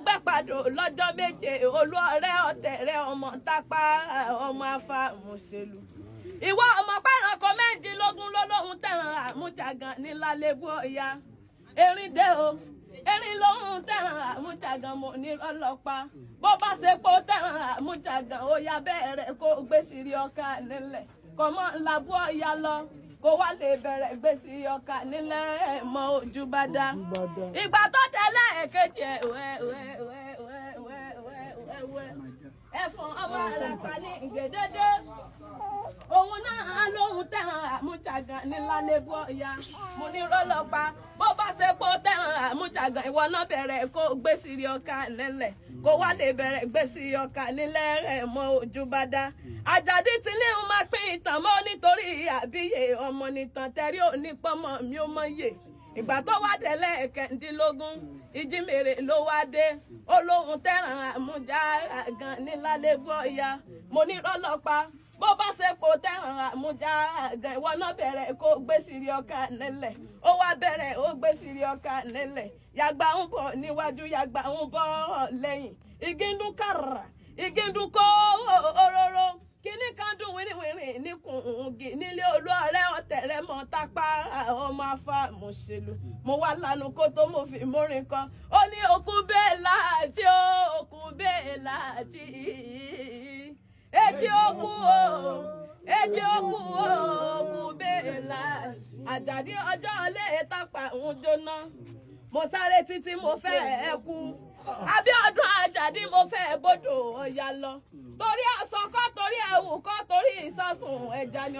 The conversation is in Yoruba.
gbẹ́ padò lọ́jọ́ méje olú ọ̀rẹ́ ọ̀tẹ̀rẹ̀ ọmọ tápá ọmọ afá mùsèlú. Ìwọ ọmọ pẹ́ranko méjìlélógún lólóhùn tẹ̀ràn àmújàgàn nílálébú ọ̀ya. Erin dé o, erin lóhùn tẹ̀ràn àmújàgàn mo ní ọlọ́pàá. Bó bá ṣe pé ó tẹ̀ràn àmújàgàn ó ya bẹ̀rẹ̀ kó gbé sírí ọkà nílẹ̀. Kọ̀mọ́ làbú ọ̀ya lọ. Kó wá lè bẹ̀rẹ̀ gbèsè ọkà nílẹ̀ mọ́ ojú bá dá. Ìgbà tó tẹ́lẹ̀ èkejì ẹ̀fọn ọba rẹ̀ pa ní ìgbèdédé. Òun náà lóhun tẹ̀hàn àmújàgàn nílálébú ọ̀ya. Mo ní rọ́lọ́pàá bó bá ṣe pé ó tẹ̀hàn àmújàgàn ìwọ náà bẹ̀rẹ̀ kó gbèsè ọkà nílẹ̀. Kó wá lè bẹ̀rẹ̀ gbèsè ọkà nílẹ̀ mọ́ ojú bá dá. Àjàdí ti ní ń máa pín ìtàn mọ́ nítorí àbíyè ọmọ nìtàn tẹ́rí onípọ́nmọ́ mi ó mọ̀ yè. Ìgbà tó wá délẹ̀ kẹ̀ndínlógún ìjímèrè ló wá dé. Olóhùn tẹ̀ràn àmújàgàn nílálébú ọ̀ya. Mo ní rọ́lọ́pàá bó bá ṣe pò tẹ̀ràn àmújàgàn ìwọ náà bẹ̀rẹ̀ kó gbé sírí ọkà nílẹ̀. Ó wá bẹ̀rẹ̀ ó gbé sírí ọkà nílẹ̀. Yàgbà ń bọ̀ níwájú yàgbà ń bọ̀ lẹ́yìn. Igi ń dún kàrà igi ń dún kó òróró. Kíní kan dùn wìrìwìrì níkùngi nílé olú ọ̀rẹ́ ọ̀tẹ̀rẹ̀ mọ́ tápá ọmọ afá mùsèlú. Mo wá lanu kó tó mo fi múrin kan. Ó ní òkú bẹ́ẹ̀ láàjì ó òkú bẹ́ẹ̀ láàjì. Èjì òkú o èjì òkú o òkú bẹ́ẹ̀ láàjì. Àjàdí ọjọ́ ọlẹ́ tápá ń jóná. Mo sáré títí mo fẹ́ ẹ kú. Abíọ́dún Àjàdí mo fẹ́ bọ́dọ̀ ọ̀ya lọ. Torí àsọkọ́ torí ẹ̀wù kọ́ torí ìsásùn ẹja ni.